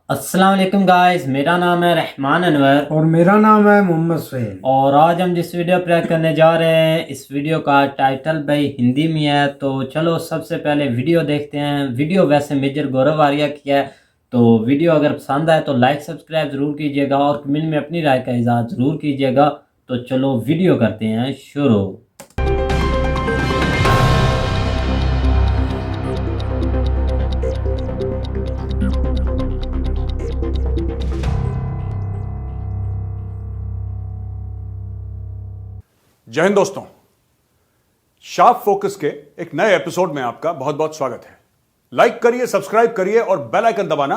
अस्सलाम वालेकुम गाइस, मेरा नाम है रहमान अनवर और मेरा नाम है मोहम्मद सुहेल। और आज हम जिस वीडियो प्ले करने जा रहे हैं इस वीडियो का टाइटल भाई हिंदी में है। तो चलो सबसे पहले वीडियो देखते हैं। वीडियो वैसे मेजर गौरव आर्या की है। तो वीडियो अगर पसंद आए तो लाइक सब्सक्राइब ज़रूर कीजिएगा और कमेंट में अपनी राय का इज़हार ज़रूर कीजिएगा। तो चलो वीडियो करते हैं शुरू। जय हिंद दोस्तों, शार्प फोकस के एक नए एपिसोड में आपका बहुत बहुत स्वागत है। लाइक करिए, सब्सक्राइब करिए और बेल आइकन दबाना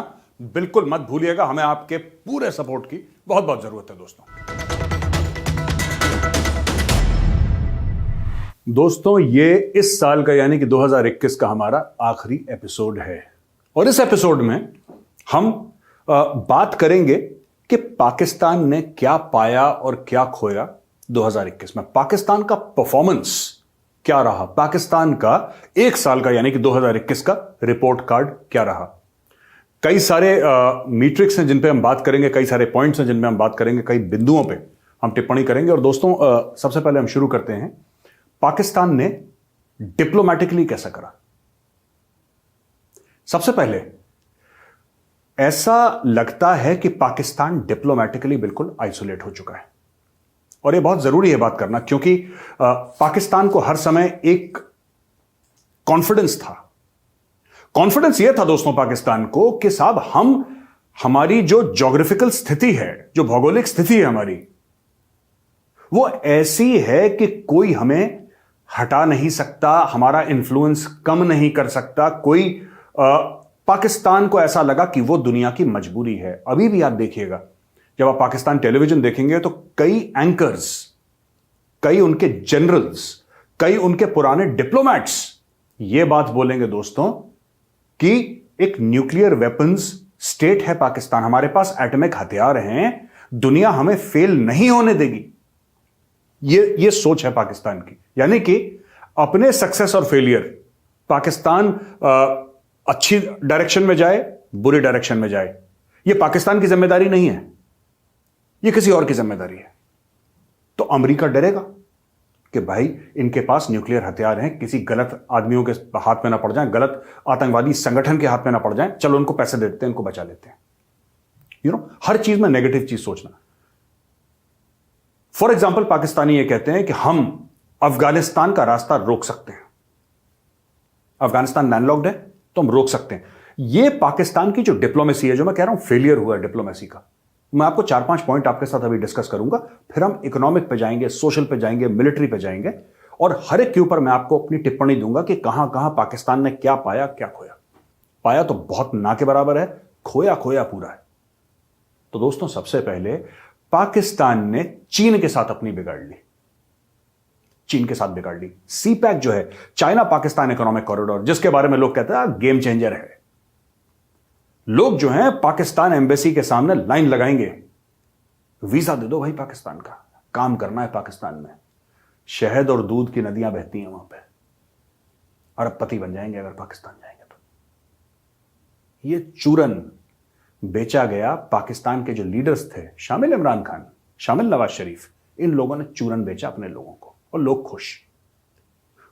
बिल्कुल मत भूलिएगा। हमें आपके पूरे सपोर्ट की बहुत बहुत जरूरत है दोस्तों, ये इस साल का यानी कि 2021 का हमारा आखिरी एपिसोड है और इस एपिसोड में हम बात करेंगे कि पाकिस्तान ने क्या पाया और क्या खोया 2021 में। पाकिस्तान का परफॉर्मेंस क्या रहा, पाकिस्तान का एक साल का यानी कि 2021 का रिपोर्ट कार्ड क्या रहा। कई सारे मीट्रिक्स हैं जिन पे हम बात करेंगे, कई सारे पॉइंट्स हैं जिन पे हम बात करेंगे, कई बिंदुओं पे हम टिप्पणी करेंगे। और दोस्तों सबसे पहले हम शुरू करते हैं, पाकिस्तान ने डिप्लोमैटिकली कैसा करा। सबसे पहले ऐसा लगता है कि पाकिस्तान डिप्लोमैटिकली बिल्कुल आइसोलेट हो चुका है और यह बहुत जरूरी है बात करना, क्योंकि पाकिस्तान को हर समय एक कॉन्फिडेंस था। कॉन्फिडेंस यह था दोस्तों पाकिस्तान को कि साहब हमारी जो ज्योग्राफिकल स्थिति है, जो भौगोलिक स्थिति है हमारी, वो ऐसी है कि कोई हमें हटा नहीं सकता, हमारा इन्फ्लुएंस कम नहीं कर सकता कोई। पाकिस्तान को ऐसा लगा कि वो दुनिया की मजबूरी है। अभी भी आप देखिएगा, जब आप पाकिस्तान टेलीविजन देखेंगे तो कई एंकर्स, कई उनके जनरल्स, कई उनके पुराने डिप्लोमैट्स यह बात बोलेंगे दोस्तों कि एक न्यूक्लियर वेपन्स स्टेट है पाकिस्तान, हमारे पास एटॉमिक हथियार हैं, दुनिया हमें फेल नहीं होने देगी। यह सोच है पाकिस्तान की। यानी कि अपने सक्सेस और फेलियर पाकिस्तान अच्छी डायरेक्शन में जाए, बुरी डायरेक्शन में जाए, यह पाकिस्तान की जिम्मेदारी नहीं है, यह किसी और की जिम्मेदारी है। तो अमेरिका डरेगा कि भाई इनके पास न्यूक्लियर हथियार हैं, किसी गलत आदमियों के हाथ में ना पड़ जाएं, गलत आतंकवादी संगठन के हाथ में ना पड़ जाएं, चलो उनको पैसे देते हैं, उनको बचा लेते हैं। हर चीज में नेगेटिव चीज सोचना। फॉर एग्जाम्पल पाकिस्तानी ये कहते हैं कि हम अफगानिस्तान का रास्ता रोक सकते हैं, अफगानिस्तान लैंडलॉक्ड है तो हम रोक सकते हैं। यह पाकिस्तान की जो डिप्लोमेसी है, जो मैं कह रहा हूं फेलियर हुआ है डिप्लोमेसी का। मैं आपको 4-5 पॉइंट आपके साथ अभी डिस्कस करूंगा, फिर हम इकोनॉमिक पे जाएंगे, सोशल पे जाएंगे, मिलिट्री पे जाएंगे और हर एक के ऊपर मैं आपको अपनी टिप्पणी दूंगा कि कहां कहां पाकिस्तान ने क्या पाया, क्या खोया। पाया तो बहुत ना के बराबर है, खोया खोया पूरा है। तो दोस्तों सबसे पहले पाकिस्तान ने चीन के साथ अपनी बिगाड़ ली, चीन के साथ बिगाड़ ली। सीपैक जो है, चाइना पाकिस्तान इकोनॉमिक कॉरिडोर, जिसके बारे में लोग कहते हैं गेम चेंजर है। लोग जो हैं पाकिस्तान एम्बेसी के सामने लाइन लगाएंगे, वीजा दे दो भाई पाकिस्तान का, काम करना है पाकिस्तान में, शहद और दूध की नदियां बहती हैं वहां पे, अरबपति बन जाएंगे अगर पाकिस्तान जाएंगे तो। ये चूरन बेचा गया पाकिस्तान के जो लीडर्स थे, शामिल इमरान खान, शामिल नवाज शरीफ, इन लोगों ने चूरन बेचा अपने लोगों को और लोग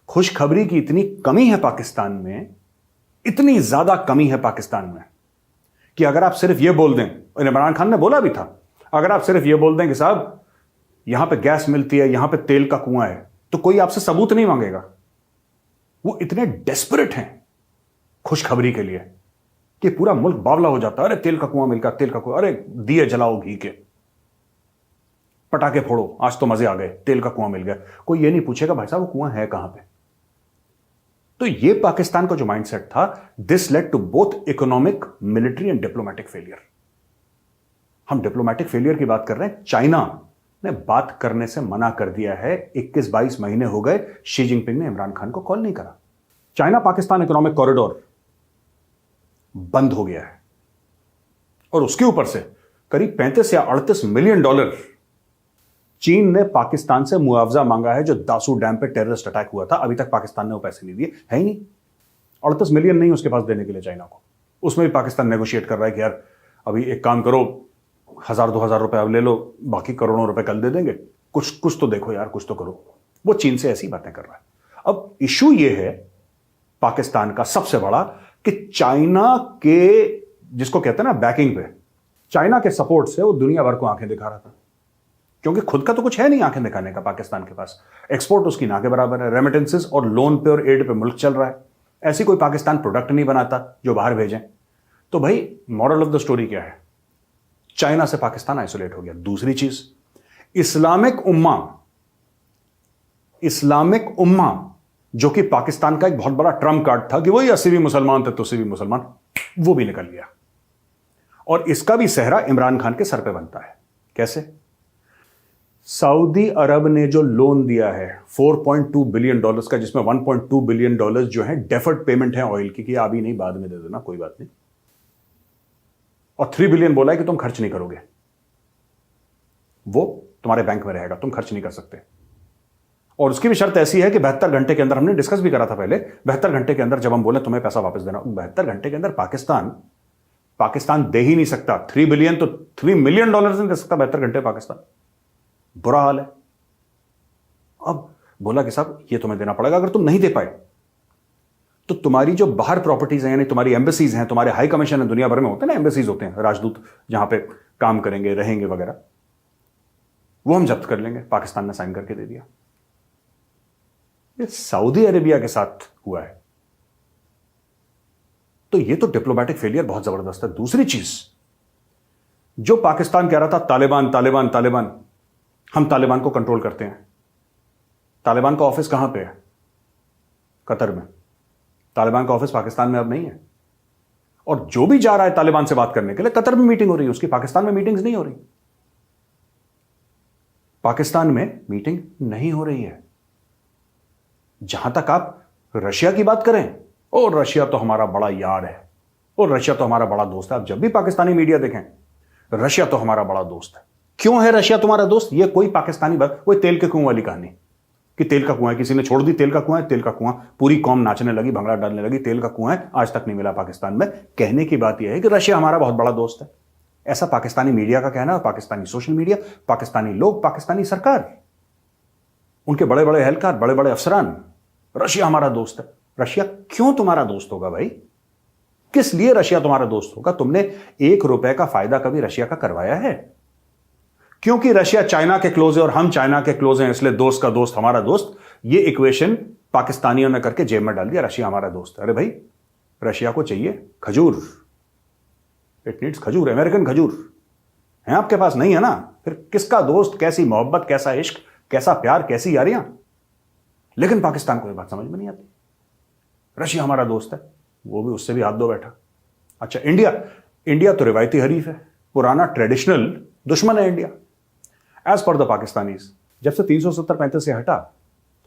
खुशखबरी की इतनी कमी है पाकिस्तान में, इतनी ज्यादा कमी है पाकिस्तान में कि अगर आप सिर्फ यह बोल दें, और इमरान खान ने बोला भी था, अगर आप सिर्फ यह बोल दें कि साहब यहां पे गैस मिलती है, यहां पे तेल का कुआं है, तो कोई आपसे सबूत नहीं मांगेगा। वो इतने डेस्परेट हैं खुशखबरी के लिए कि पूरा मुल्क बावला हो जाता है। अरे तेल का कुआं मिल गया, तेल का कुआं, अरे दिए जलाओ घी के, पटाखे फोड़ो, आज तो मजे आ गए, तेल का कुआं मिल गया। कोई ये नहीं पूछेगा भाई साहब वो कुआं है कहां पे। तो ये पाकिस्तान का जो माइंडसेट था, this led to both economic, military and diplomatic failure. हम डिप्लोमैटिक फेलियर की बात कर रहे हैं। चाइना ने बात करने से मना कर दिया है, 21-22 महीने हो गए शी जिनपिंग ने इमरान खान को कॉल नहीं करा। चाइना पाकिस्तान इकोनॉमिक कॉरिडोर बंद हो गया है और उसके ऊपर से करीब $35 या $38 मिलियन चीन ने पाकिस्तान से मुआवजा मांगा है जो दासू डैम पे टेररिस्ट अटैक हुआ था, अभी तक पाकिस्तान ने वो पैसे नहीं दिए, है ही नहीं। 38 मिलियन नहीं उसके पास देने के लिए चाइना को, उसमें भी पाकिस्तान नेगोशिएट कर रहा है कि यार अभी एक काम करो, 1000-2000 रुपए अब ले लो, बाकी करोड़ों रुपए कल दे देंगे, कुछ तो देखो यार, कुछ तो करो। वो चीन से ऐसी बातें कर रहा है। अब इशू ये है पाकिस्तान का सबसे बड़ा कि चाइना के, जिसको कहते हैं ना बैकिंग पे, चाइना के सपोर्ट से वो दुनिया भर को आंखें दिखा रहा था, क्योंकि खुद का तो कुछ है नहीं आंखें दिखाने का पाकिस्तान के पास। एक्सपोर्ट उसकी ना के बराबर है, रेमिटेंसेस और लोन पे और एड पे मुल्क चल रहा है, ऐसी कोई पाकिस्तान प्रोडक्ट नहीं बनाता जो बाहर भेजें। तो भाई मॉरल ऑफ द स्टोरी क्या है, चाइना से पाकिस्तान आइसोलेट हो गया। दूसरी चीज, इस्लामिक उम्मा जो कि पाकिस्तान का एक बहुत बड़ा ट्रम्प कार्ड था कि वही 80 भी मुसलमान थे तो 80 भी मुसलमान, वो भी निकल गया। और इसका भी सेहरा इमरान खान के सर पे बनता है। कैसे? सऊदी अरब ने जो लोन दिया है $4.2 बिलियन का, जिसमें $1.2 बिलियन जो है डेफर्ड पेमेंट है ऑयल की, कि अभी नहीं बाद में दे देना, कोई बात नहीं, और 3 बिलियन बोला है कि तुम खर्च नहीं करोगे, वो तुम्हारे बैंक में रहेगा, तुम खर्च नहीं कर सकते। और उसकी भी शर्त ऐसी है कि 72 घंटे के अंदर, हमने डिस्कस भी करा था पहले, 72 घंटे के अंदर जब हम बोले तुम्हें पैसा वापस देना, 72 घंटे के अंदर पाकिस्तान दे ही नहीं सकता। 3 बिलियन तो $3 मिलियन नहीं दे सकता 72 घंटे पाकिस्तान। बुरा हाल है। अब बोला कि साहब ये तुम्हें देना पड़ेगा, अगर तुम नहीं दे पाए तो तुम्हारी जो बाहर प्रॉपर्टीज हैं, यानी तुम्हारी एम्बेसीज हैं, तुम्हारे हाई कमीशन है, दुनिया भर में होते हैं ना एम्बेसीज, होते हैं राजदूत जहां पे काम करेंगे रहेंगे वगैरह, वो हम जब्त कर लेंगे। पाकिस्तान ने साइन करके दे दिया। ये सऊदी अरेबिया के साथ हुआ है। तो ये तो डिप्लोमेटिक फेलियर बहुत जबरदस्त है। दूसरी चीज, जो पाकिस्तान कह रहा था तालिबान तालिबान तालिबान, हम तालिबान को कंट्रोल करते हैं। तालिबान का ऑफिस कहां पे है? कतर में। तालिबान का ऑफिस पाकिस्तान में अब नहीं है। और जो भी जा रहा है तालिबान से बात करने के लिए, कतर में मीटिंग हो रही है उसकी, पाकिस्तान में मीटिंग्स नहीं हो रही। पाकिस्तान में मीटिंग नहीं हो रही है। जहां तक आप रशिया की बात करें, और रशिया तो हमारा बड़ा यार है, और रशिया तो हमारा बड़ा दोस्त है। आप जब भी पाकिस्तानी मीडिया देखें, रशिया तो हमारा बड़ा दोस्त है। क्यों है रशिया तुम्हारा दोस्त? ये कोई पाकिस्तानी बात, कोई तेल के कुएं वाली कहानी कि तेल का कुआं है, किसी ने छोड़ दी तेल का कुआं है, तेल का कुआं, पूरी कौम नाचने लगी, भंगड़ा डालने लगी, तेल का कुआं है, आज तक नहीं मिला पाकिस्तान में। कहने की बात यह है कि रशिया हमारा बहुत बड़ा दोस्त है। ऐसा पाकिस्तानी मीडिया का कहना है, पाकिस्तानी सोशल मीडिया, पाकिस्तानी लोग, पाकिस्तानी सरकार, उनके बड़े बड़े एहलकार, बड़े बड़े अफसरान, रशिया हमारा दोस्त है। रशिया क्यों तुम्हारा दोस्त होगा भाई? किस लिए रशिया तुम्हारा दोस्त होगा? तुमने $1 का फायदा कभी रशिया का करवाया है? क्योंकि रशिया चाइना के क्लोज है और हम चाइना के क्लोज हैं, इसलिए दोस्त का दोस्त हमारा दोस्त। ये इक्वेशन पाकिस्तानियों ने करके जेब में डाल दिया, रशिया हमारा दोस्त। अरे भाई, रशिया को चाहिए खजूर, इट नीड्स खजूर, अमेरिकन खजूर है आपके पास नहीं है ना, फिर किसका दोस्त, कैसी मोहब्बत, कैसा इश्क, कैसा प्यार, कैसी यारियां। लेकिन पाकिस्तान को ये बात समझ में नहीं आती। रशिया हमारा दोस्त है, वो भी उससे भी हाथ धो बैठा। अच्छा, इंडिया तो रिवायती हरीफ है, पुराना ट्रेडिशनल दुश्मन है India as per the Pakistanis. जब से 370-35 से हटा,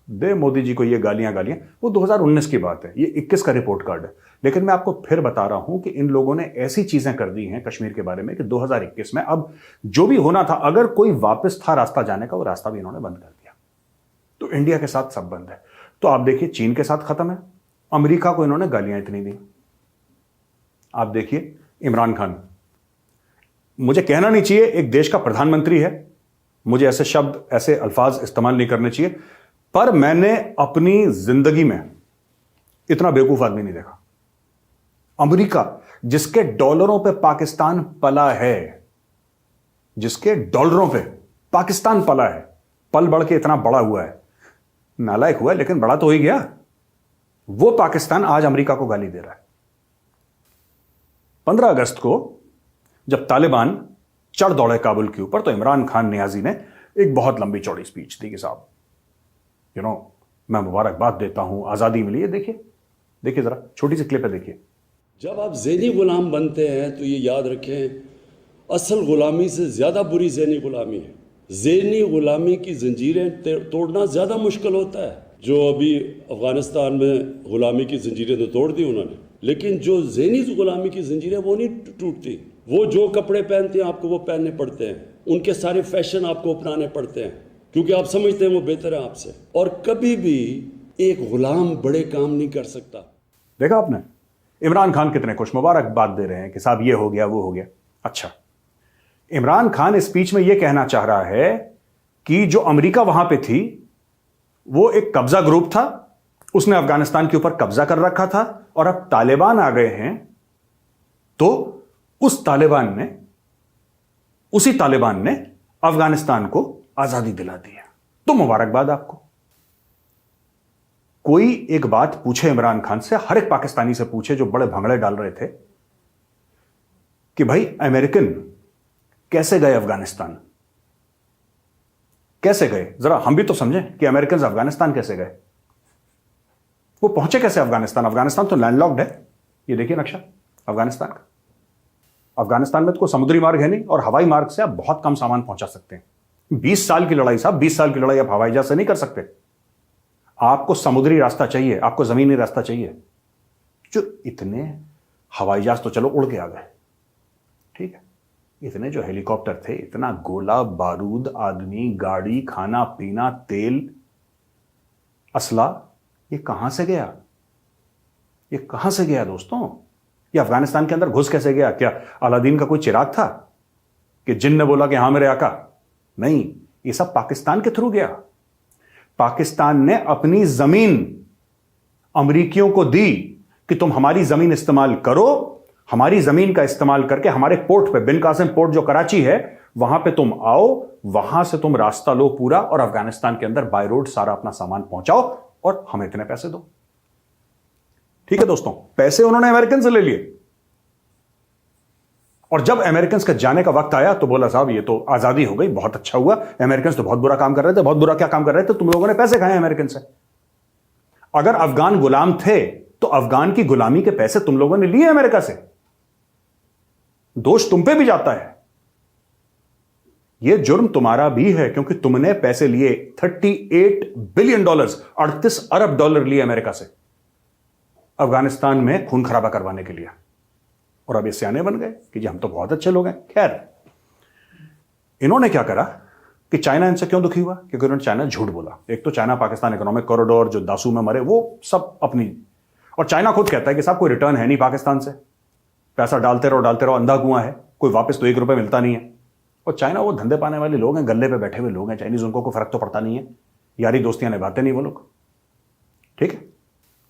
दे मोदी जी को ये गालियां, वो 2019 की बात है, ये 21 का रिपोर्ट कार्ड है। लेकिन मैं आपको फिर बता रहा हूं कि इन लोगों ने ऐसी चीजें कर दी हैं कश्मीर के बारे में कि 2021 में अब जो भी होना था, अगर कोई वापस था रास्ता जाने का, वो रास्ता भी इन्होंने बंद कर दिया। तो इंडिया के साथ सब बंद है। तो आप देखिए, चीन के साथ खत्म है, अमेरिका को इन्होंने गालियां इतनी दी। आप देखिए इमरान खान, मुझे कहना नहीं चाहिए, एक देश का प्रधानमंत्री है, मुझे ऐसे शब्द, ऐसे अल्फाज इस्तेमाल नहीं करने चाहिए, पर मैंने अपनी जिंदगी में इतना बेवकूफ आदमी नहीं देखा। अमेरिका, जिसके डॉलरों पे पाकिस्तान पला है, जिसके डॉलरों पे पाकिस्तान पला है, पल बढ़ के इतना बड़ा हुआ है, नालायक हुआ है लेकिन बड़ा तो हो ही गया। वो पाकिस्तान आज अमेरिका को गाली दे रहा है। 15 अगस्त को जब तालिबान चढ़ दौड़े काबुल के ऊपर, तो इमरान खान नियाजी ने एक बहुत लंबी चौड़ी स्पीच दी कि साहब मैं मुबारकबाद देता हूं, आजादी मिली है। देखिए जरा छोटी सी क्लिप है, देखिए। जब आप ज़हनी गुलाम बनते हैं तो ये याद रखें, असल गुलामी से ज़्यादा बुरी ज़हनी गुलामी है। ज़हनी गुलामी की जंजीरें तोड़ना ज़्यादा मुश्किल होता है। जो अभी अफ़गानिस्तान में गुलामी की जंजीरें तो तोड़ दी उन्होंने, लेकिन जो ज़हनी गुलामी की जंजीरें वो नहीं टूटती। वो जो कपड़े पहनते हैं आपको वो पहनने पड़ते हैं, उनके सारे फैशन आपको अपनाने पड़ते हैं क्योंकि आप समझते हैं वो बेहतर है आपसे। और कभी भी एक गुलाम बड़े काम नहीं कर सकता। देखा आपने इमरान खान कितने खुश मुबारकबाद दे रहे हैं कि साहब ये हो गया वो हो गया। अच्छा, इमरान खान इस स्पीच में यह कहना चाह रहा है कि जो अमेरिका वहां पे थी वो एक कब्जा ग्रुप था, उसने अफगानिस्तान के ऊपर कब्जा कर रखा था और अब तालिबान आ गए हैं तो उसी तालिबान ने अफगानिस्तान को आजादी दिला दी है। तो मुबारकबाद आपको। कोई एक बात पूछे इमरान खान से, हर एक पाकिस्तानी से पूछे जो बड़े भंगड़े डाल रहे थे कि भाई अमेरिकन कैसे गए अफगानिस्तान, कैसे गए, जरा हम भी तो समझें कि अमेरिकन अफगानिस्तान कैसे गए, वो पहुंचे कैसे अफगानिस्तान। अफगानिस्तान तो लैंडलॉक्ड है, ये देखिए नक्शा अफगानिस्तान का। अफगानिस्तान में तो कोई समुद्री मार्ग है नहीं और हवाई मार्ग से आप बहुत कम सामान पहुंचा सकते हैं। 20 साल की लड़ाई साहब, 20 साल की लड़ाई आप हवाई जहाज से नहीं कर सकते। आपको समुद्री रास्ता चाहिए, आपको जमीनी रास्ता चाहिए। जो इतने हवाई जहाज तो चलो उड़ के आ गए, ठीक है, इतने जो हेलीकॉप्टर थे, इतना गोला बारूद, आदमी, गाड़ी, खाना पीना, तेल, असला, ये कहां से गया, ये कहां से गया दोस्तों। ये अफगानिस्तान के अंदर घुस कैसे गया? क्या अलादीन का कोई चिराग था कि जिन ने बोला कि हां मेरे आका? नहीं, ये सब पाकिस्तान के थ्रू गया। पाकिस्तान ने अपनी जमीन अमरीकियों को दी कि तुम हमारी जमीन इस्तेमाल करो, हमारी जमीन का इस्तेमाल करके हमारे पोर्ट पे, बिन कासिम पोर्ट जो कराची है, वहां पे तुम आओ, वहां से तुम रास्ता लो पूरा और अफगानिस्तान के अंदर बाय रोड सारा अपना सामान पहुंचाओ और हमें इतने पैसे दो। ठीक है दोस्तों, पैसे उन्होंने अमेरिकन से ले लिए और जब अमेरिकन का जाने का वक्त आया तो बोला साहब ये तो आजादी हो गई, बहुत अच्छा हुआ, अमेरिकन तो बहुत बुरा काम कर रहे थे। बहुत बुरा क्या काम कर रहे थे? तुम लोगों ने पैसे खाए अमेरिकन से। अगर अफगान गुलाम थे तो अफगान की गुलामी के पैसे तुम लोगों ने लिए अमेरिका से, दोष तुम पे भी जाता है। यह जुर्म तुम्हारा भी है क्योंकि तुमने पैसे लिए, $38 बिलियन, 38 अरब डॉलर लिए अमेरिका से अफगानिस्तान में खून खराबा करवाने के लिए। और अब ये सियाने बन गए कि जी हम तो बहुत अच्छे लोग हैं। खैर, इन्होंने क्या करा कि चाइना इनसे क्यों दुखी हुआ? क्योंकि उन्होंने चाइना झूठ बोला। एक तो चाइना पाकिस्तान इकोनॉमिक कॉरिडोर जो दासू में मरे वो सब अपनी, और चाइना खुद कहता है कि साहब कोई रिटर्न है नहीं पाकिस्तान से, पैसा डालते रहो, अंधा कुआं है, कोई वापस तो 1 रुपए मिलता नहीं है। और चाइना वो धंधे पाने वाले लोग हैं, गले पे बैठे हुए लोग हैं चाइनीज, उनको कोई फर्क तो पड़ता नहीं है, यारी दोस्तियां निभाते नहीं वो लोग। ठीक है,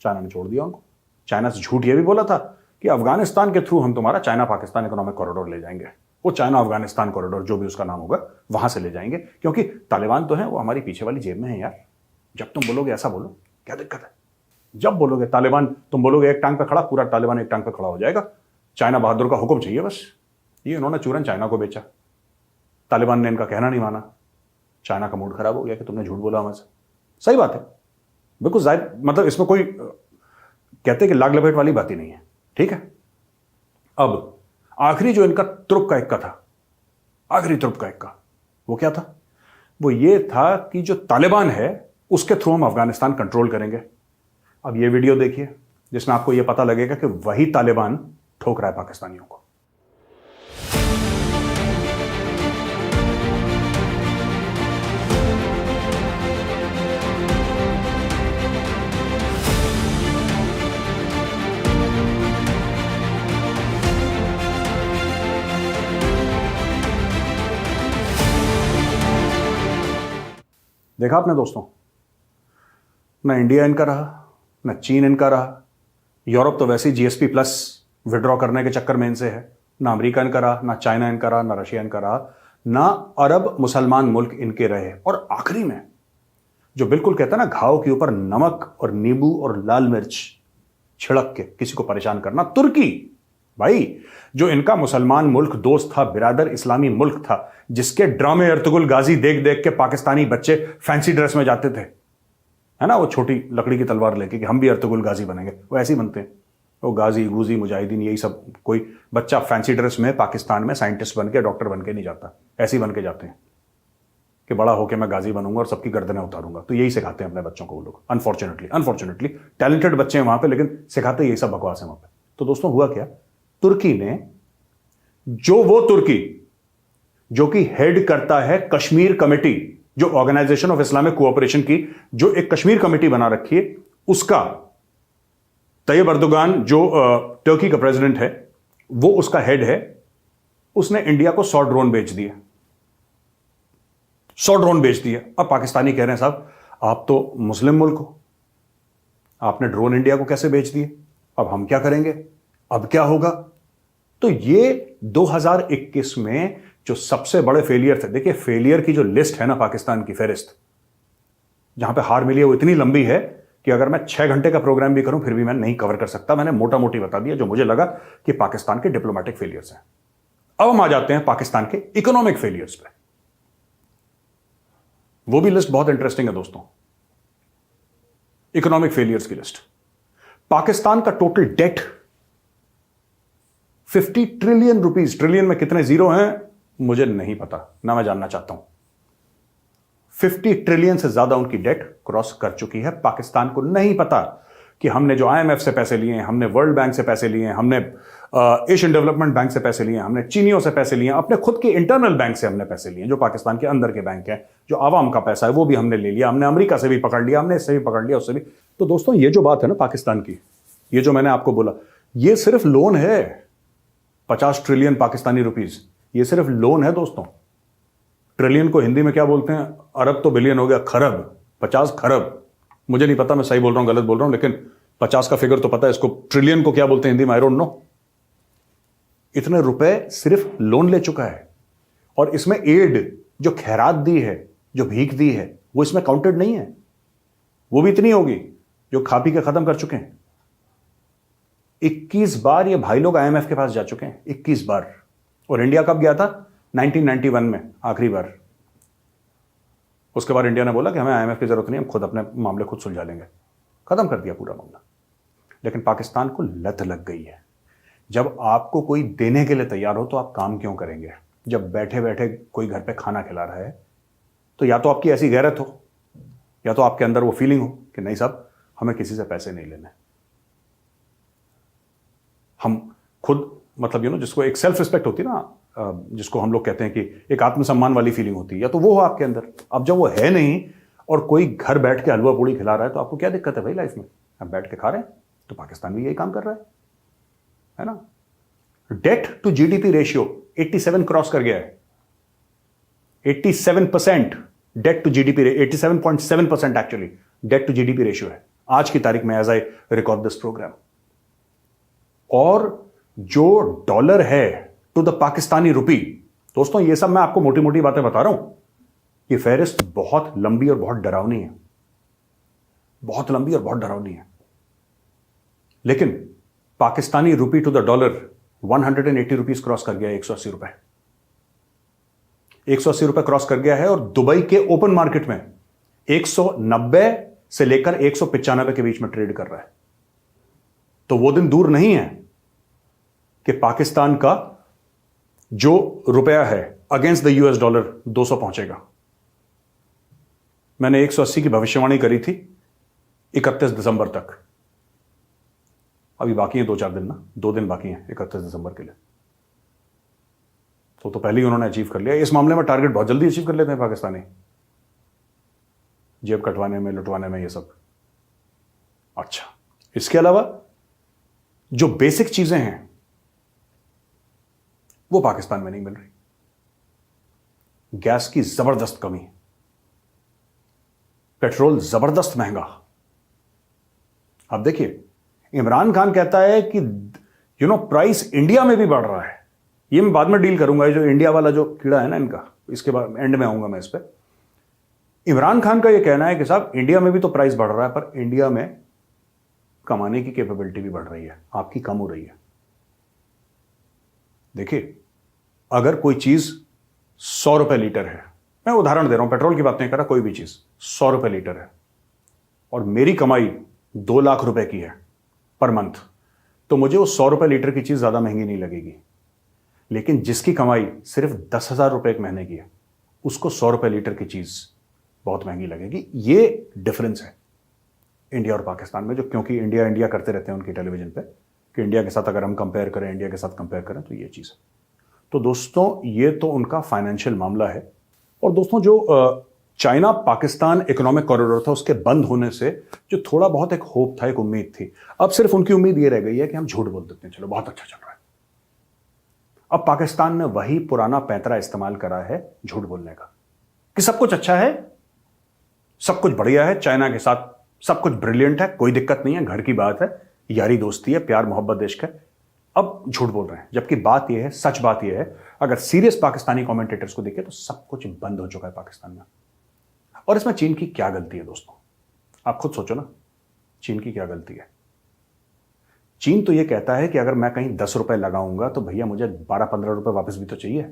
चाइना ने छोड़ दिया उनको। चाइना से झूठ ये भी बोला था कि अफगानिस्तान के थ्रू हम तुम्हारा चाइना पाकिस्तान इकोनॉमिक कॉरिडोर ले जाएंगे, वो चाइना अफगानिस्तान कॉरिडोर जो भी उसका नाम होगा वहां से ले जाएंगे, क्योंकि तालिबान तो है वो हमारी पीछे वाली जेब में है यार। जब तुम बोलोगे ऐसा बोलो, क्या दिक्कत है? जब बोलोगे तालिबान, तुम बोलोगे एक टांग पे खड़ा, पूरा तालिबान एक टांग पे खड़ा हो जाएगा। चाइना बहादुर का हुक्म चाहिए बस। ये इन्होंने चूरन चाइना को बेचा, तालिबान ने इनका कहना नहीं माना, चाइना का मूड खराब हो गया कि तुमने झूठ बोला हमें से। सही बात है, बिल्कुल जाहिर, मतलब इसमें कोई कहते कि लाग लपेट वाली बात ही नहीं है। ठीक है, अब आखिरी जो इनका तुर्क का इक्का था, आखिरी तुर्क का इक्का, वो क्या था? वो ये था कि जो तालिबान है उसके थ्रू हम अफगानिस्तान कंट्रोल करेंगे। अब ये वीडियो देखिए जिसमें आपको यह पता लगेगा कि वही तालिबान ठोक रहा है पाकिस्तानियों को। देखा आपने दोस्तों, ना इंडिया इनका रहा, ना चीन इनका रहा, यूरोप तो वैसे ही जीएसपी प्लस विड्रॉ करने के चक्कर में इनसे है, ना अमेरिका इनका रहा, ना चाइना इनका रहा, ना रशिया इनका रहा, ना अरब मुसलमान मुल्क इनके रहे। और आखिरी में जो बिल्कुल कहता है ना, घाव के ऊपर नमक और नींबू और लाल मिर्च छिड़क के किसी को परेशान करना, तुर्की। भाई जो इनका मुसलमान मुल्क दोस्त था, बिरादर इस्लामी मुल्क था, जिसके ड्रामे अर्तुगरुल गाजी देख देख के पाकिस्तानी बच्चे फैंसी ड्रेस में जाते थे, है ना, वो छोटी लकड़ी की तलवार लेके कि हम भी अर्तुगरुल गाजी बनेंगे, वो ऐसे ही बनते हैं। वो गाजी गूजी मुजाहिदीन यही सब, कोई बच्चा फैंसी ड्रेस में पाकिस्तान में साइंटिस्ट बन के, डॉक्टर बन के नहीं जाता, ऐसे ही बन के जाते हैं कि बड़ा होकर मैं गाजी बनूंगा और सबकी गर्दनें उतारूंगा। तो यही सिखाते हैं अपने बच्चों को वो लोग। अनफॉर्चुनेटली टैलेंटेड बच्चे हैं वहां पे, लेकिन सिखाते यही सब बकवास है वहां पे। तो दोस्तों हुआ क्या, तुर्की ने, जो वो तुर्की जो कि हेड करता है कश्मीर कमेटी, जो ऑर्गेनाइजेशन ऑफ इस्लामिक कोऑपरेशन की जो एक कश्मीर कमेटी बना रखी है, उसका तैयब अर्दोगान जो टर्की का प्रेसिडेंट है वो उसका हेड है। उसने इंडिया को 100 ड्रोन बेच दिए, 100 ड्रोन बेच दिए। अब पाकिस्तानी कह रहे हैं साहब आप तो मुस्लिम मुल्क हो, आपने ड्रोन इंडिया को कैसे बेच दिए, अब हम क्या करेंगे, अब क्या होगा। तो ये 2021 में जो सबसे बड़े फेलियर थे, देखिए फेलियर की जो लिस्ट है ना पाकिस्तान की फेरिस्त, जहां पे हार मिली है वो इतनी लंबी है कि अगर मैं 6 घंटे का प्रोग्राम भी करूं फिर भी मैं नहीं कवर कर सकता। मैंने मोटा मोटी बता दिया जो मुझे लगा कि पाकिस्तान के डिप्लोमेटिक फेलियर्स हैं। अब हम आ जाते हैं पाकिस्तान के इकोनॉमिक फेलियर्स पे। वो भी लिस्ट बहुत इंटरेस्टिंग है दोस्तों, इकोनॉमिक फेलियर्स की लिस्ट। पाकिस्तान का total date 50 trillion rupees. Trillion में कितने जीरो हैं मुझे नहीं पता, ना मैं जानना चाहता हूं। 50 ट्रिलियन से ज्यादा उनकी डेट क्रॉस कर चुकी है। पाकिस्तान को नहीं पता कि हमने जो आईएमएफ से पैसे लिए, हमने वर्ल्ड बैंक से पैसे लिए, हमने एशियन डेवलपमेंट बैंक से पैसे लिए, हमने चीनियों से पैसे लिए, अपने खुद के इंटरनल बैंक से हमने पैसे लिए, जो पाकिस्तान के अंदर के बैंक हैं, जो आवाम का पैसा है वो भी हमने ले लिया, हमने अमेरिका से भी पकड़ लिया, हमने इससे भी पकड़ लिया, उससे भी। तो दोस्तों ये जो बात है ना पाकिस्तान की, ये जो मैंने आपको बोला, ये सिर्फ लोन है। 50 ट्रिलियन पाकिस्तानी रुपीज, ये सिर्फ लोन है दोस्तों। ट्रिलियन को हिंदी में क्या बोलते हैं, अरब तो बिलियन हो गया, खरब, 50 खरब। मुझे नहीं पता मैं सही बोल रहा हूं गलत बोल रहा हूं, लेकिन 50 का फिगर तो पता है, इसको ट्रिलियन को क्या बोलते हैं हिंदी में, आई डोंट नो। इतने रुपए सिर्फ लोन ले चुका है, और इसमें एड जो खैरात दी है, जो भीख दी है, वो इसमें काउंटेड नहीं है। वो भी इतनी होगी जो खा पी के खत्म कर चुके हैं। 21 बार ये भाई लोग आईएमएफ के पास जा चुके हैं, 21 बार। और इंडिया कब गया था, 1991 में आखिरी बार। उसके बाद इंडिया ने बोला कि हमें आईएमएफ की जरूरत नहीं, हम खुद अपने मामले खुद सुलझा लेंगे, खत्म कर दिया पूरा मामला। लेकिन पाकिस्तान को लत लग गई है। जब आपको कोई देने के लिए तैयार हो तो आप काम क्यों करेंगे। जब बैठे बैठे कोई घर पे खाना खिला रहा है तो या तो आपकी ऐसी गैरत हो, या तो आपके अंदर वो फीलिंग हो कि नहीं साहब हमें किसी से पैसे नहीं लेने, हम खुद, मतलब जिसको एक सेल्फ रिस्पेक्ट होती है ना, जिसको हम लोग कहते हैं कि एक आत्मसम्मान वाली फीलिंग होती है, या तो वो हो आपके अंदर। अब जब वो है नहीं और कोई घर बैठ के हलवा पूड़ी खिला रहा है तो आपको क्या दिक्कत है भाई लाइफ में, आप बैठ के खा रहे हैं। तो पाकिस्तान भी यही काम कर रहा है ना। Debt to GDP ratio 87 cross कर गया है, 87% debt to GDP, 87.7% actually debt to GDP ratio है आज की तारीख में, as I record this program. और जो डॉलर है टू द पाकिस्तानी रुपी, दोस्तों ये सब मैं आपको मोटी मोटी बातें बता रहा हूं, ये फहरिस्त बहुत लंबी और बहुत डरावनी है, बहुत लंबी और बहुत डरावनी है। लेकिन Pakistani rupee to the dollar 180 rupees cross कर गया है, 180 रुपए, 180 रुपए क्रॉस कर गया है। और दुबई के ओपन मार्केट में 190 से लेकर 195 के बीच में ट्रेड कर रहा है। तो वो दिन दूर नहीं है कि पाकिस्तान का जो रुपया है अगेंस्ट द यूएस डॉलर 200 पहुंचेगा। मैंने 180 की भविष्यवाणी करी थी 31 दिसंबर तक, अभी बाकी है 2-4 दिन ना, 2 दिन बाकी हैं 31 दिसंबर के लिए। तो पहले ही उन्होंने अचीव कर लिया। इस मामले में टारगेट बहुत जल्दी अचीव कर लेते हैं पाकिस्तानी, जेब कटवाने में, लुटवाने में, ये सब। अच्छा, इसके अलावा जो बेसिक चीजें हैं वो पाकिस्तान में नहीं मिल रही। गैस की जबरदस्त कमी, पेट्रोल जबरदस्त महंगा। अब देखिए, इमरान खान कहता है कि प्राइस इंडिया में भी बढ़ रहा है। ये मैं बाद में डील करूंगा, जो इंडिया वाला जो कीड़ा है ना इनका, इसके बाद एंड में आऊंगा मैं इस पर। इमरान खान का यह कहना है कि साहब इंडिया में भी तो प्राइस बढ़ रहा है, पर इंडिया में कमाने की कैपेबिलिटी भी बढ़ रही है, आपकी कम हो रही है। देखिए, अगर कोई चीज 100 रुपए लीटर है, मैं उदाहरण दे रहा हूं, पेट्रोल की बात नहीं कर रहा, कोई भी चीज 100 रुपए लीटर है, और मेरी कमाई 2 लाख रुपए की है पर मंथ, तो मुझे वो 100 रुपए लीटर की चीज ज्यादा महंगी नहीं लगेगी। लेकिन जिसकी कमाई सिर्फ 10,000 रुपए एक महीने की है, उसको 100 रुपए लीटर की चीज बहुत महंगी लगेगी। ये डिफरेंस है इंडिया और पाकिस्तान में, जो क्योंकि इंडिया इंडिया करते रहते हैं उनकी टेलीविजन पे, कि इंडिया के साथ अगर हम कंपेयर करें, इंडिया के साथ कंपेयर करें, तो ये चीज है। तो दोस्तों ये तो उनका फाइनेंशियल मामला है। और दोस्तों जो चाइना पाकिस्तान इकोनॉमिक कॉरिडोर था उसके बंद होने से जो थोड़ा बहुत एक होप था, एक उम्मीद थी, अब सिर्फ उनकी उम्मीद ये रह गई है कि हम झूठ बोल देते हैं, चलो बहुत अच्छा चल रहा है। अब पाकिस्तान ने वही पुराना पैंतरा इस्तेमाल करा है झूठ बोलने का कि सब कुछ अच्छा है, सब कुछ बढ़िया है, चाइना के साथ सब कुछ ब्रिलियंट है, कोई दिक्कत नहीं है, घर की बात है, यारी दोस्ती है, प्यार मोहब्बत देश का। अब झूठ बोल रहे हैं, जबकि बात यह है, सच बात यह है, अगर सीरियस पाकिस्तानी कमेंटेटर्स को देखें तो सब कुछ बंद हो चुका है पाकिस्तान में। और इसमें चीन की क्या गलती है दोस्तों? आप खुद सोचो ना, चीन की क्या गलती है? चीन तो यह कहता है कि अगर मैं कहीं 10 रुपए लगाऊंगा तो भैया मुझे 12-15 रुपए वापस भी तो चाहिए।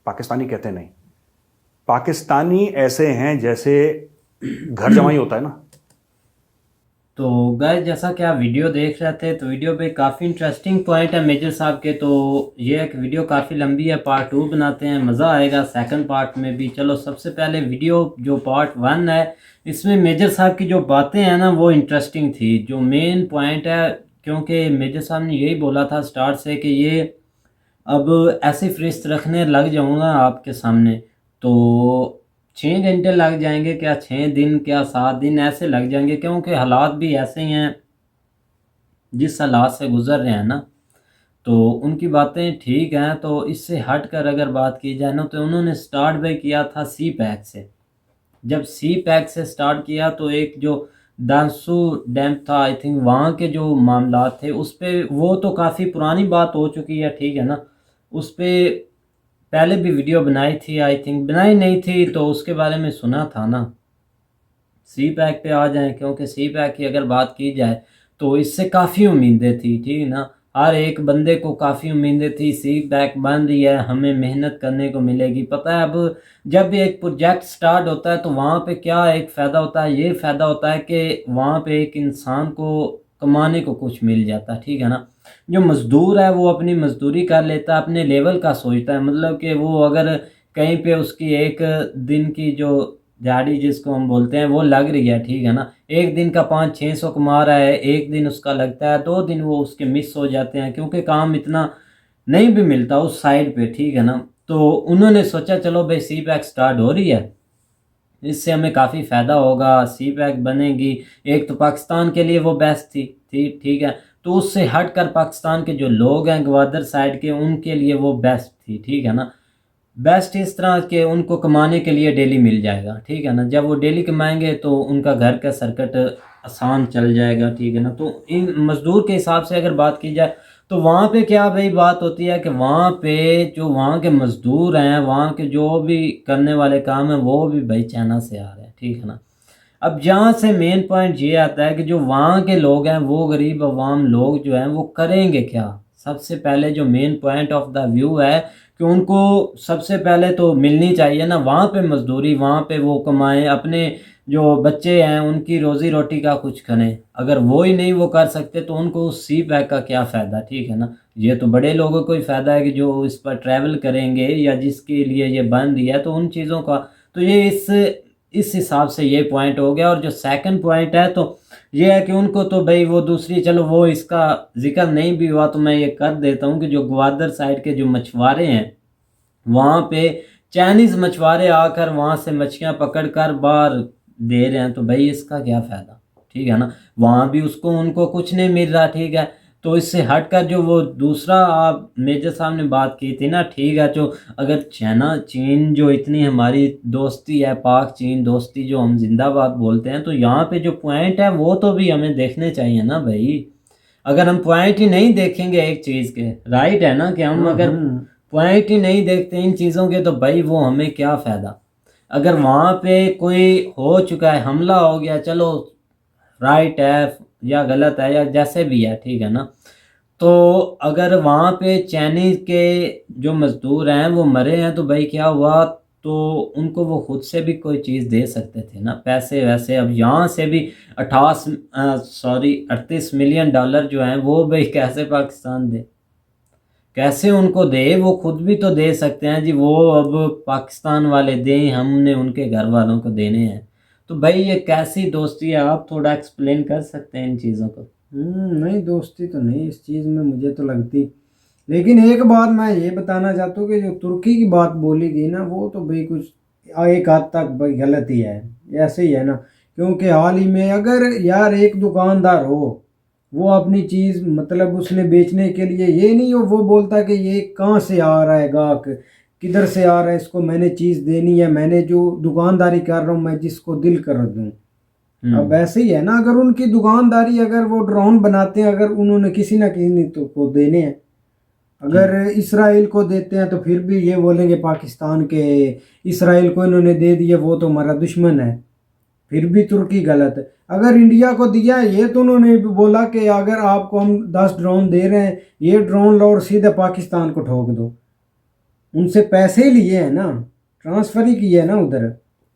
पाकिस्तानी कहते नहीं, पाकिस्तानी ऐसे हैं जैसे घर जमाई होता है ना। तो गाइस जैसा कि आप वीडियो देख रहे थे तो वीडियो पे काफ़ी इंटरेस्टिंग पॉइंट है मेजर साहब के। तो ये एक वीडियो काफ़ी लंबी है, पार्ट 2 बनाते हैं, मज़ा आएगा सेकंड पार्ट में भी। चलो सबसे पहले वीडियो जो पार्ट 1 है इसमें मेजर साहब की जो बातें हैं ना वो इंटरेस्टिंग थी, जो मेन पॉइंट है, क्योंकि मेजर साहब ने यही बोला था स्टार्ट से कि ये अब ऐसी फरिश्त रखने लग जाऊंगा आपके सामने तो 6 घंटे लग जाएंगे, क्या 6 दिन, क्या 7 दिन ऐसे लग जाएंगे, क्योंकि हालात भी ऐसे ही हैं जिस हालात से गुजर रहे हैं ना। तो उनकी बातें ठीक हैं। तो इससे हट कर अगर बात की जाए ना तो उन्होंने स्टार्ट भी किया था सी पैक से। जब सी पैक से स्टार्ट किया तो एक जो दांसू डैम था आई थिंक, वहाँ के जो मामला थे उस पे, वो तो काफ़ी पुरानी बात हो चुकी है, ठीक है ना। उस पे पहले भी वीडियो बनाई थी आई थिंक, बनाई नहीं थी तो उसके बारे में सुना था ना। सी पैक पे आ जाएं, क्योंकि सी पैक की अगर बात की जाए तो इससे काफ़ी उम्मीदें थी, ठीक है ना। हर एक बंदे को काफ़ी उम्मीदें थी, सी पैक बन रही है, हमें मेहनत करने को मिलेगी। पता है अब जब भी एक प्रोजेक्ट स्टार्ट होता है तो वहाँ पे क्या एक फ़ायदा होता है, ये फ़ायदा होता है कि वहाँ पे एक इंसान को कमाने को कुछ मिल जाता है, ठीक है ना। जो मज़दूर है वो अपनी मज़दूरी कर लेता है, अपने लेवल का सोचता है, मतलब कि वो अगर कहीं पे उसकी एक दिन की जो दिहाड़ी जिसको हम बोलते हैं वो लग रही है, ठीक है ना, एक दिन का 500-600 कमा रहा है, एक दिन उसका लगता है, 2 दिन वो उसके मिस हो जाते हैं क्योंकि काम इतना नहीं भी मिलता उस साइड पे, ठीक है ना। तो उन्होंने सोचा चलो भाई सी पैक स्टार्ट हो रही है, इससे हमें काफ़ी फ़ायदा होगा, सी पैक बनेगी। एक तो पाकिस्तान के लिए वो बेस्ट थी, ठीक है। तो उससे हट कर पाकिस्तान के जो लोग हैं ग्वादर साइड के, उनके लिए वो बेस्ट थी, ठीक है ना। बेस्ट इस तरह के उनको कमाने के लिए डेली मिल जाएगा, ठीक है ना। जब वो डेली कमाएंगे तो उनका घर का सर्कट आसान चल जाएगा, ठीक है ना। तो इन मज़दूर के हिसाब से अगर बात की जाए तो वहाँ पे क्या भाई बात होती है कि वहाँ पे जो वहाँ के मज़दूर हैं, वहाँ के जो भी करने वाले काम हैं वो भी भाई चाइना से आ रहे हैं, ठीक है ना। अब जहाँ से मेन पॉइंट ये आता है कि जो वहाँ के लोग हैं वो गरीब अवाम लोग जो हैं वो करेंगे क्या। सबसे पहले जो main point of the view है कि उनको सबसे पहले तो मिलनी चाहिए ना वहाँ पे मजदूरी, वहाँ पे वो कमाएं, अपने जो बच्चे हैं उनकी रोज़ी रोटी का कुछ करें। अगर वो ही नहीं वो कर सकते तो उनको उस सी पैक का क्या फ़ायदा, ठीक है ना। ये तो बड़े लोगों को ही फ़ायदा है कि जो इस पर ट्रैवल करेंगे या जिसके लिए ये बन रही है, तो उन चीज़ों का तो ये इस हिसाब से ये पॉइंट हो गया। और जो सेकंड पॉइंट है तो ये है कि उनको तो भाई वो दूसरी, चलो वो इसका जिक्र नहीं भी हुआ तो मैं ये कर देता हूँ कि जो ग्वादर साइड के जो मछुआरे हैं वहाँ पे चाइनीज़ मछुआरे आकर वहाँ से मछलियाँ पकड़ कर बाहर दे रहे हैं, तो भाई इसका क्या फ़ायदा, ठीक है ना। वहाँ भी उसको उनको कुछ नहीं मिल रहा, ठीक है। तो इससे हटकर जो वो दूसरा आप मेजर साहब ने बात की थी ना, ठीक है, जो अगर चाइना चीन जो इतनी हमारी दोस्ती है, पाक चीन दोस्ती जो हम जिंदाबाद बोलते हैं, तो यहाँ पे जो पॉइंट है वो तो भी हमें देखने चाहिए ना भाई। अगर हम पॉइंट ही नहीं देखेंगे एक चीज़ के, राइट है ना, कि हम अगर पॉइंट ही नहीं देखते इन चीज़ों के तो भाई वो हमें क्या फ़ायदा। अगर वहाँ पे कोई हो चुका है, हमला हो गया, चलो राइट है या गलत है या जैसे भी है, ठीक है ना। तो अगर वहाँ पे चाइनीज़ के जो मज़दूर हैं वो मरे हैं तो भाई क्या हुआ, तो उनको वो खुद से भी कोई चीज़ दे सकते थे ना, पैसे वैसे। अब यहाँ से भी 38 मिलियन डॉलर जो हैं वो भाई कैसे पाकिस्तान दे, कैसे उनको दे, वो खुद भी तो दे सकते हैं जी, वो अब पाकिस्तान वाले दें, हमने उनके घर वालों को देने हैं। तो भाई ये कैसी दोस्ती है, आप थोड़ा एक्सप्लेन कर सकते हैं इन चीज़ों को। नहीं दोस्ती तो नहीं इस चीज़ में मुझे तो लगती। लेकिन एक बात मैं ये बताना चाहता हूँ कि जो तुर्की की बात बोली गई ना, वो तो भाई कुछ एक हद तक भाई गलत ही है, ऐसे ही है ना। क्योंकि हाल ही में अगर यार एक दुकानदार हो, वो अपनी चीज़ मतलब उसने बेचने के लिए ये नहीं हो वो बोलता कि ये कहाँ से आ रहा है गाहक, किधर से आ रहा है, इसको मैंने चीज़ देनी है, मैंने जो दुकानदारी कर रहा हूँ मैं जिसको दिल कर दूँ। अब ऐसे ही है ना, अगर उनकी दुकानदारी, अगर वो ड्रोन बनाते हैं, अगर उन्होंने किसी ना किसी ने तो को देने हैं, अगर इसराइल को देते हैं तो फिर भी ये बोलेंगे पाकिस्तान के, इसराइल को इन्होंने दे दिया वो तो हमारा दुश्मन है, फिर भी तुर्की गलत है। अगर इंडिया को दिया है ये तो उन्होंने भी बोला कि अगर आपको हम 10 ड्रोन दे रहे हैं, ये ड्रोन लो और सीधे पाकिस्तान को ठोक दो। उनसे पैसे ही लिए हैं ना, ट्रांसफ़र ही किए है ना, उधर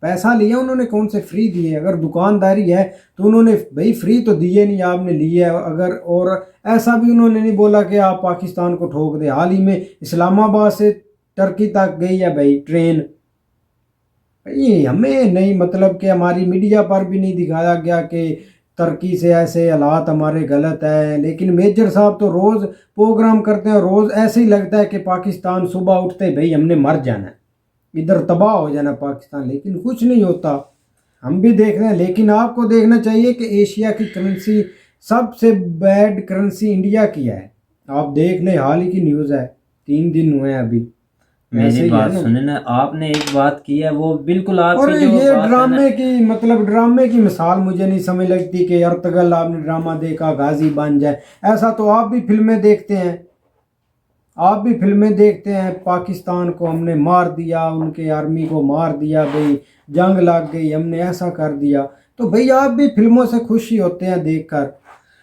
पैसा लिया उन्होंने, कौन से फ्री दिए। अगर दुकानदारी है तो उन्होंने भाई फ्री तो दिए नहीं, आपने लिए है अगर। और ऐसा भी उन्होंने नहीं बोला कि आप पाकिस्तान को ठोक दे। हाल ही में इस्लामाबाद से टर्की तक गई है भाई ट्रेन, भाई हमें नहीं मतलब कि हमारी मीडिया पर भी नहीं दिखाया गया कि तुर्की से ऐसे हालात हमारे गलत है। लेकिन मेजर साहब तो रोज़ प्रोग्राम करते हैं, रोज़ ऐसे ही लगता है कि पाकिस्तान सुबह उठते भाई हमने मर जाना है, इधर तबाह हो जाना पाकिस्तान, लेकिन कुछ नहीं होता। हम भी देख रहे हैं, लेकिन आपको देखना चाहिए कि एशिया की करेंसी सबसे बैड करेंसी इंडिया की है। आप देख लें, हाल ही की न्यूज़ है, 3 दिन हुए हैं अभी। ऐसे मेरी ही है बात ना। सुने ना, आपने एक बात की है वो बिल्कुल और आपकी जो ये बात है ना, ड्रामे की मतलब ड्रामे की मिसाल मुझे नहीं समझ लगती कि अर्तगल आपने ड्रामा देखा गाजी बन जाए, ऐसा तो आप भी फिल्में देखते हैं, आप भी फिल्में देखते हैं। पाकिस्तान को हमने मार दिया, उनके आर्मी को मार दिया, भाई जंग लग गई, हमने ऐसा कर दिया, तो भाई आप भी फिल्मों से खुशी होते हैं देखकर,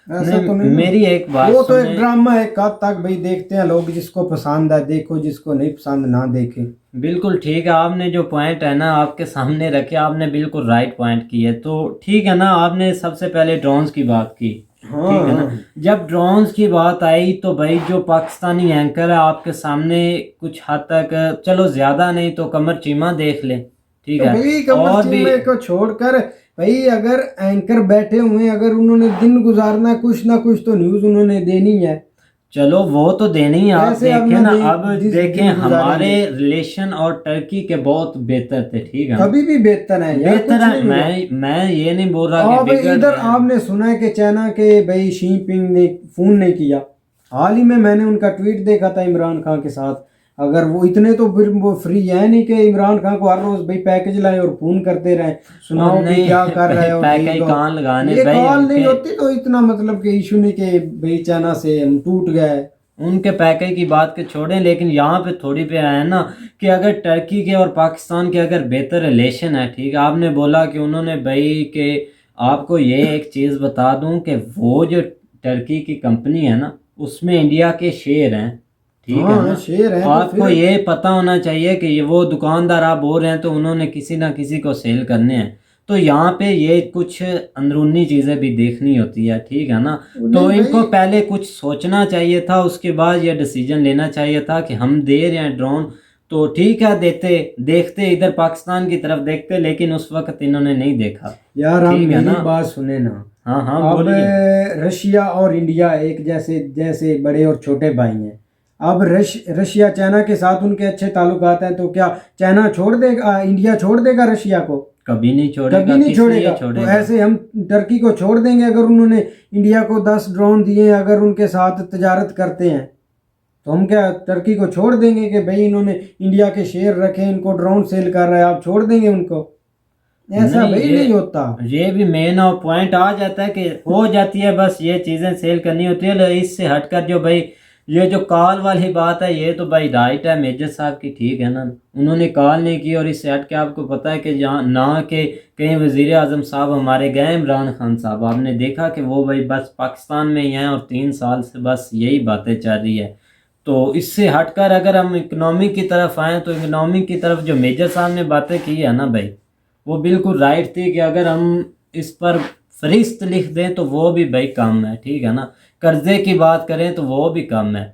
ऐसा तो नहीं ना। मेरी एक बात वो तो एक सुने। ड्रामा है, कब तक भाई देखते हैं लोग, जिसको पसंद है देखो, जिसको नहीं पसंद ना देखे। बिल्कुल ठीक है, आपने जो पॉइंट है ना आपके सामने रखे, आपने बिल्कुल राइट पॉइंट की है। तो ठीक है ना, आपने सबसे पहले ड्रोन्स की बात की, ठीक है ना। जब ड्रोन्स की बात आई तो भाई जो पाकिस्तानी एंकर है आपके सामने कुछ हद तक, चलो ज़्यादा नहीं तो कमर चीमा देख ले, ठीक तो है। भाई कमर और भी चीमे को छोड़कर भाई अगर एंकर बैठे हुए हैं, अगर उन्होंने दिन गुजारना है, कुछ ना कुछ तो न्यूज़ उन्होंने देनी है। चलो वो तो देनी ही, आप ऐसे अब देखें ना ना, अब जिस देखें दिन गुजारेंगे। हमारे रिलेशन और टर्की के बहुत बेहतर थे, ठीक है ना। कभी भी बेहतर है यार, बेहतर कुछ है, नहीं हुआ। मैं ये नहीं बोल रहा अब कि बिगड़ इधर गए हैं। आपने सुना है कि चाइना के भाई शी पिंग ने फोन नहीं किया। हाल ही में मैंने उनका ट्वीट देखा था इमरान खान के साथ। अगर वो इतने तो फिर वो फ्री है नहीं कि इमरान खान को हर रोज भाई पैकेज लाए और फोन करते रहे, सुनाओ भी नहीं, क्या कर रहे हो, पैकेज ठीक हो। कहाँ लगाने ये भाई, कॉल नहीं उनके होती तो इतना मतलब कि इशू नहीं कि भाई चाइना से हम टूट गए। उनके पैकेज की बात के छोड़ें, लेकिन यहाँ पे थोड़ी पे आया ना कि अगर टर्की के और पाकिस्तान के अगर बेहतर रिलेशन है, ठीक है। आपने बोला कि उन्होंने भाई के, आपको ये एक चीज़ बता दूं कि वो जो टर्की की कंपनी है ना उसमें इंडिया के शेयर हैं, ठीक है हाँ ना। शेर है तो आपको फिर ये पता होना चाहिए कि ये वो दुकानदार आप बोल रहे हैं तो उन्होंने किसी ना किसी को सेल करने हैं। तो यहाँ पे ये कुछ अंदरूनी चीज़ें भी देखनी होती है, ठीक है ना। तो नहीं इनको भाई, पहले कुछ सोचना चाहिए था, उसके बाद ये डिसीजन लेना चाहिए था कि हम दे रहे हैं ड्रोन तो ठीक है, देते देखते इधर पाकिस्तान की तरफ देखते, लेकिन उस वक्त इन्होंने नहीं देखा, यार हम ठीक है मेरी ना। बात सुने ना। हाँ हाँ अब बोलिए। रशिया और इंडिया एक जैसे जैसे बड़े और छोटे भाई हैं। अब रशिया चाइना के साथ उनके अच्छे ताल्लुकात हैं, तो क्या चाइना छोड़ देगा, इंडिया छोड़ देगा रशिया को? कभी नहीं छोड़ेगा, कभी नहीं किस छोड़ेगा। लिए तो छोड़ेगा। ऐसे हम टर्की को छोड़ देंगे अगर उन्होंने इंडिया को 10 ड्रोन दिए, अगर उनके साथ तजारत करते हैं तो हम क्या टर्की को छोड़ देंगे कि भाई इन्होंने इंडिया के शेयर रखे, इनको ड्रोन सेल कर रहा है, आप छोड़ देंगे उनको? ऐसा नहीं, भाई नहीं होता। ये भी मेन और पॉइंट आ जाता है कि हो जाती है बस ये चीज़ें सेल करनी होती है। इससे हटकर जो भाई ये जो कॉल वाली बात है, ये तो भाई राइट है मेजर साहब की, ठीक है ना। उन्होंने कॉल नहीं की, और इससे हट के आपको पता है कि जहाँ ना के कहीं वज़ीर आज़म साहब हमारे गए, इमरान खान साहब, आपने देखा कि वो भाई बस पाकिस्तान में ही हैं और 3 साल से बस यही बातें चल रही है। तो इससे हटकर अगर हम इकनॉमी की तरफ आएँ तो इकनॉमी की तरफ जो मेजर साहब ने बातें की है ना भाई, वो बिल्कुल राइट थी कि अगर हम इस पर फरिश्त लिख दें तो वो भी भाई कम है, ठीक है ना। कर्जे की बात करें तो वो भी कम है।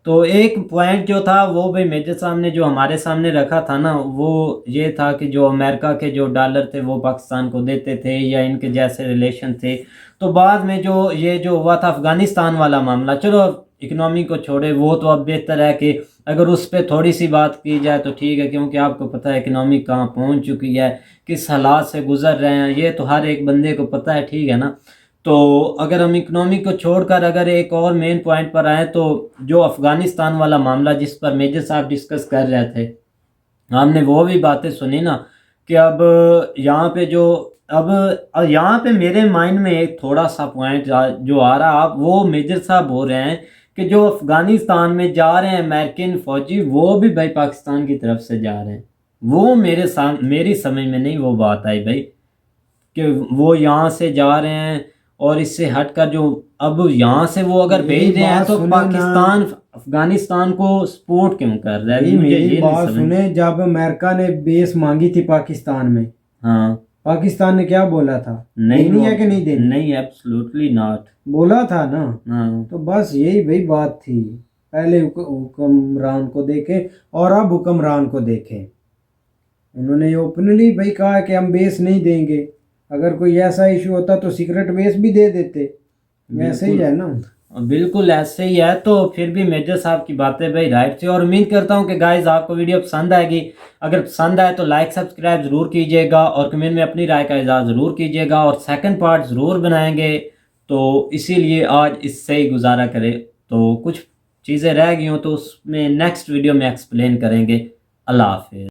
तो एक पॉइंट जो था वो भाई मेजर साहब ने जो हमारे सामने रखा था ना, वो ये था कि जो अमेरिका के जो डॉलर थे वो पाकिस्तान को देते थे या इनके जैसे रिलेशन थे। तो बाद में जो ये जो हुआ था अफगानिस्तान वाला मामला, चलो इकनॉमी को छोड़े, वो तो अब बेहतर है कि अगर उस पर थोड़ी सी बात की जाए तो ठीक है, क्योंकि आपको पता है इकनॉमी कहाँ पहुँच चुकी है, किस हालात से गुजर रहे हैं, ये तो हर एक बंदे को पता है, ठीक है ना। तो अगर हम इकनॉमी को छोड़कर अगर एक और मेन पॉइंट पर आए, तो जो अफ़गानिस्तान वाला मामला जिस पर मेजर साहब डिस्कस कर रहे थे, हमने वो भी बातें सुनी ना कि अब यहाँ पे जो अब यहाँ पे मेरे माइंड में एक थोड़ा सा पॉइंट जो आ रहा, आप वो मेजर साहब बोल रहे हैं कि जो अफ़गानिस्तान में जा रहे हैं अमेरिकन फ़ौजी, वो भी भाई पाकिस्तान की तरफ से जा रहे हैं। वो मेरी समझ में नहीं वो बात आई भाई कि वो यहाँ से जा रहे हैं, और इससे हटकर जो अब यहाँ से वो अगर मेरी भेज रहे हैं बात तो सुने ना। पाकिस्तान अफगानिस्तान को सपोर्ट क्यों कर रहा है? भाई मुझे मेरी ये नहीं बात समझ। सुने, जब अमेरिका ने बेस मांगी थी पाकिस्तान में, हाँ, पाकिस्तान ने क्या बोला था? नहीं देनी है कि नहीं देनी? नहीं, एब्सोल्युटली नॉट। बोला था ना। हाँ, तो बस यही भाई बात थी, पहले हुक्मरान को देखे और अब हुक्मरान को देखे। उन्होंने ओपनली भाई कहा कि हम बेस नहीं देंगे, अगर कोई ऐसा इशू होता तो सीक्रेट बेस भी दे देते। ऐसे ही है ना। बिल्कुल ऐसे ही है। तो फिर भी मेजर साहब की बातें भाई राइट थी, और उम्मीद करता हूँ कि गाइस आपको वीडियो पसंद आएगी। अगर पसंद आए तो लाइक सब्सक्राइब ज़रूर कीजिएगा, और कमेंट में अपनी राय का इज़हार ज़रूर कीजिएगा, और सेकंड पार्ट ज़रूर बनाएंगे। तो इसीलिए आज इससे ही गुजारा करें। तो कुछ चीज़ें रह गई हों तो उसमें नेक्स्ट वीडियो में एक्सप्लेन करेंगे। अल्लाह हाफिज़।